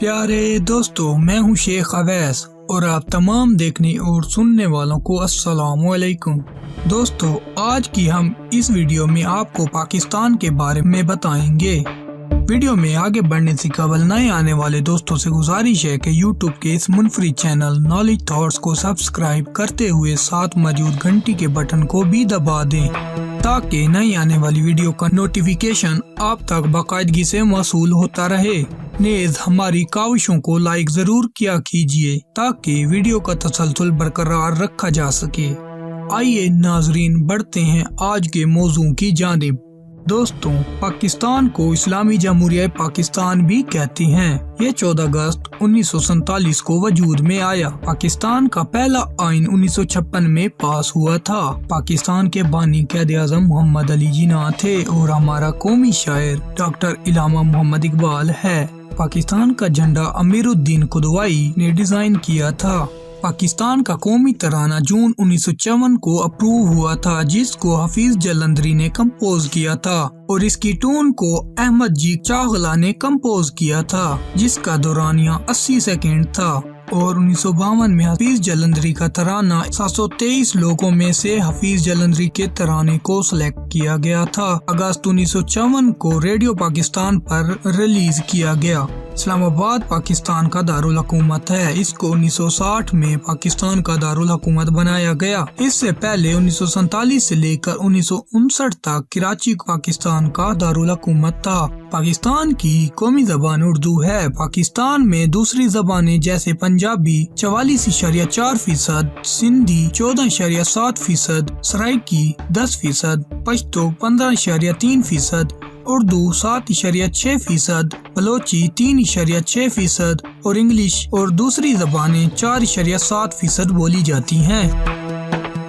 प्यारे दोस्तों, मैं हूं शेख अवैस और आप तमाम देखने और सुनने वालों को अस्सलाम वालेकुम। दोस्तों, आज की हम इस वीडियो में आपको पाकिस्तान के बारे में बताएंगे। वीडियो में आगे बढ़ने से कबल नए आने वाले दोस्तों से गुजारिश है कि यूट्यूब के इस मुनफरिद चैनल नॉलेज थॉट्स को सब्सक्राइब करते हुए साथ मौजूद घंटी के बटन को भी दबा दें ताकि नई आने वाली वीडियो का नोटिफिकेशन आप तक बाकायदगी से मौसूल होता रहे। नेज़ हमारी काविशों को लाइक जरूर किया कीजिए ताकि वीडियो का तसलसल बरकरार रखा जा सके। आइए नाजरीन, बढ़ते हैं आज के मौजू की जानिब। दोस्तों, पाकिस्तान को इस्लामी जमहूरिया पाकिस्तान भी कहते हैं। ये 14 अगस्त 1947 को वजूद में आया। पाकिस्तान का पहला आइन 1956 में पास हुआ था। पाकिस्तान के बानी क़ायद-ए-आज़म मोहम्मद अली जिन्ना थे और हमारा कौमी शायर डॉक्टर इलामा मोहम्मद इकबाल है। पाकिस्तान का झंडा अमीरुद्दीन कुदवाई ने डिजाइन किया था। पाकिस्तान का कौमी तराना जून 1954 को अप्रूव हुआ था, जिसको हफीज जलंधरी ने कंपोज किया था और इसकी टून को अहमद जी चागला ने कंपोज किया था, जिसका दौरानिया 80 सेकंड था। और 1952 में हफीज जलंधरी का तराना 723 लोगों में से हफीज जलंधरी के तराने को सिलेक्ट किया गया था। अगस्त 1954 को रेडियो पाकिस्तान पर रिलीज किया गया। इस्लामाबाद पाकिस्तान का दारुल हुकूमत है। इसको 1960 में पाकिस्तान का दारुल हुकूमत बनाया गया। इससे पहले 1947 से लेकर 1959 तक कराची पाकिस्तान का दारुल हुकूमत था। पाकिस्तान की कौमी जबान उर्दू है। पाकिस्तान में दूसरी जबानें जैसे पंजाबी 44.4%, सिंधी 14.7%, सराइकी 10%, पश्तो 15.3%, उर्दू 7.6%, बलोची 3.6% और इंग्लिश और दूसरी जबानें 4.7% बोली जाती हैं।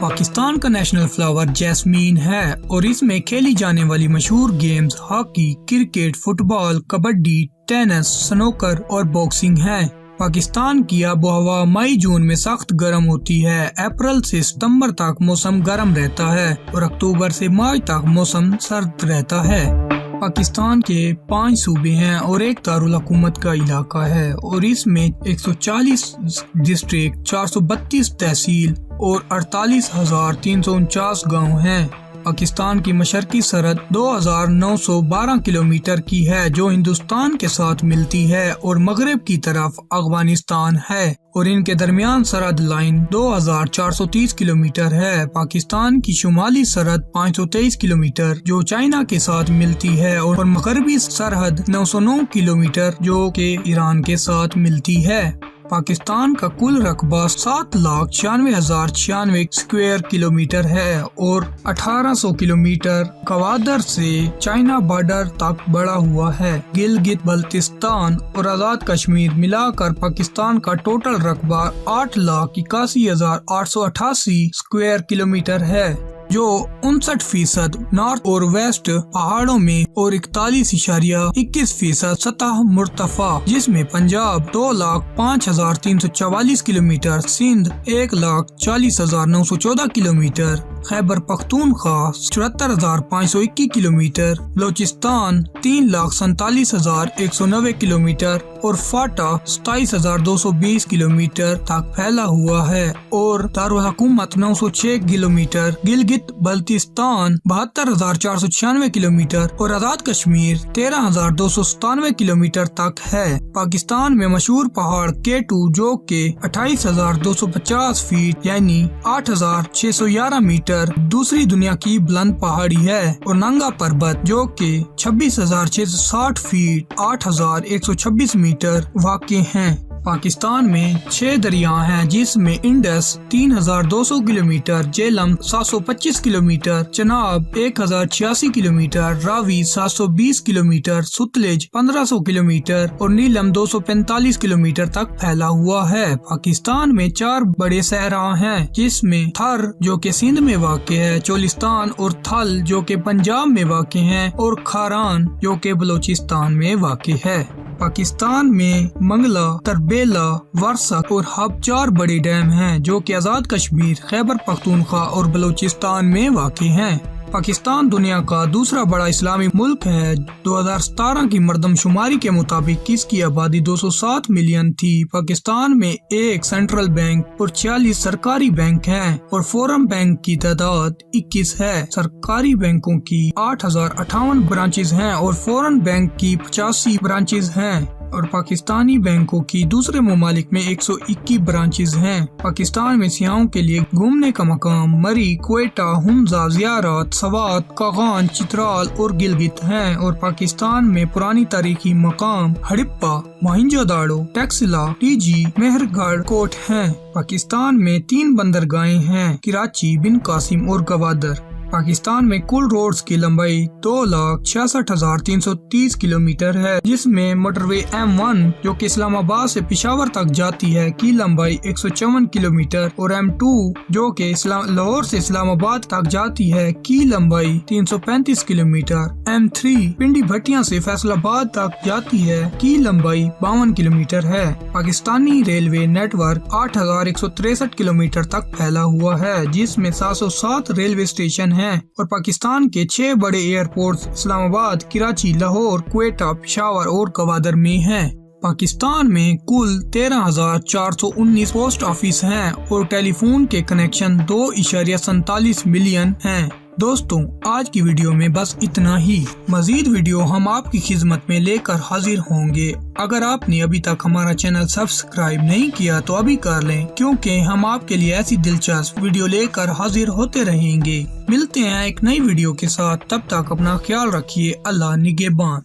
पाकिस्तान का नेशनल फ्लावर जैस्मीन है और इसमें खेली जाने वाली मशहूर games hockey, cricket, football, kabaddi, tennis, snooker और बॉक्सिंग है। पाकिस्तान की आबोहवा मई जून में सख्त गर्म होती है। अप्रैल से सितंबर तक मौसम गर्म रहता है और अक्टूबर से मार्च तक मौसम सर्द रहता है। पाकिस्तान के 5 सूबे हैं और एक दारुल हुकूमत का इलाका है और इसमें 140 डिस्ट्रिक्ट, 432 तहसील और 48,349 गांव हैं। पाकिस्तान की मशरकी सरहद 2,912 किलोमीटर की है, जो हिंदुस्तान के साथ मिलती है, और मगरब की तरफ अफगानिस्तान है और इनके दरमियान सरहद लाइन 2,430 किलोमीटर है। पाकिस्तान की शुमाली सरहद 523 किलोमीटर जो चाइना के साथ मिलती है और मगरबी सरहद 909 किलोमीटर जो के ईरान के साथ मिलती है। पाकिस्तान का कुल रकबा 7,96,096 स्क्वायर किलोमीटर है और 1800 किलोमीटर गवादर से चाइना बॉर्डर तक बढ़ा हुआ है। गिलगित बल्तिस्तान और आजाद कश्मीर मिलाकर पाकिस्तान का टोटल रकबा 8,81,888 स्क्वायर किलोमीटर है, जो 59% नॉर्थ और वेस्ट पहाड़ों में और 41.21% सतह मुर्तफा, जिसमें Punjab 2,05,344 kilometre, Sindh 1,40,914 kilometre, Khyber Pakhtunkhwa 74,521 kilometre, Balochistan 3,47,190 kilometre और फाटा 27,220 किलोमीटर तक फैला हुआ है और दारुल हुकूमत 906 किलोमीटर, गिलगित बल्तिस्तान 72,496 किलोमीटर और आजाद कश्मीर 13,297 किलोमीटर तक है। पाकिस्तान में मशहूर पहाड़ K2 जो के 28,250 फीट यानी 8,611 मीटर दूसरी दुनिया की बुलंद पहाड़ी है और नंगा पर्वत जो के 26,660 फीट 8,126 मीटर वाक़ई हैं। पाकिस्तान में 6 दरिया हैं, जिसमें Indus 3,200 kilometre, Jhelum 725 kilometre, Chenab 1,086 kilometre, Ravi 720 kilometre, Sutlej 1500 kilometre और नीलम 245 किलोमीटर तक फैला हुआ है। पाकिस्तान में 4 बड़े सहरा हैं, जिसमें थर जो के सिंध में वाक़ है, चोलिस्तान और थल जो के पंजाब में वाक़ हैं और खारान जो के बलोचिस्तान में वाक़ है। पाकिस्तान में मंगला, तरबेला, वर्सक और हब 4 बड़े डैम हैं जो कि आजाद कश्मीर, खैबर पख्तूनख्वा और बलोचिस्तान में वाक़ हैं। पाकिस्तान दुनिया का दूसरा बड़ा इस्लामी मुल्क है। 2017 की मर्दमशुमारी के मुताबिक इसकी आबादी 207 मिलियन थी। पाकिस्तान में एक सेंट्रल बैंक और 46 सरकारी बैंक हैं और फॉरेन बैंक की तादाद 21 है। सरकारी बैंकों की 8058 ब्रांचेज हैं और फॉरेन बैंक की 85 ब्रांचेज हैं और पाकिस्तानी बैंकों की दूसरे ममालिक में 121 ब्रांचेज हैं। पाकिस्तान में सियाहों के लिए घूमने का मकाम मरी, क्वेटा, हुमजा, ज़ियारत, सवात, कागान, चित्राल और गिलगित हैं और पाकिस्तान में पुरानी तारीखी मकाम हड़प्पा, मोहनजोदाड़ो, टैक्सिला, टीजी, मेहरगढ़, कोट हैं। पाकिस्तान में 3 बंदरगाहें हैं, कराची, बिन कासिम और गवादर। पाकिस्तान में कुल रोड्स की लंबाई 2,66,330 किलोमीटर है, जिसमें मोटरवे M1 जो कि इस्लामाबाद से पेशावर तक जाती है की लंबाई 154 किलोमीटर और M2 जो कि लाहौर से इस्लामाबाद तक जाती है की लंबाई 335 किलोमीटर, M3 पिंडी भट्टियां से फैसलाबाद तक जाती है की लंबाई 52 किलोमीटर है। पाकिस्तानी रेलवे नेटवर्क 8,163 किलोमीटर तक फैला हुआ है, जिसमें 707 रेलवे स्टेशन हैं और पाकिस्तान के 6 बड़े एयरपोर्ट्स इस्लामाबाद, कराची, लाहौर, क्वेटा, पेशावर और गवादर में हैं। पाकिस्तान में कुल 13,419 पोस्ट ऑफिस हैं और टेलीफोन के कनेक्शन 2.47 मिलियन हैं। दोस्तों, आज की वीडियो में बस इतना ही। मजीद वीडियो हम आपकी खिदमत में लेकर हाजिर होंगे। अगर आपने अभी तक हमारा चैनल सब्सक्राइब नहीं किया तो अभी कर लें, क्योंकि हम आपके लिए ऐसी दिलचस्प वीडियो लेकर हाजिर होते रहेंगे। मिलते हैं एक नई वीडियो के साथ, तब तक अपना ख्याल रखिए। अल्लाह निगहबान।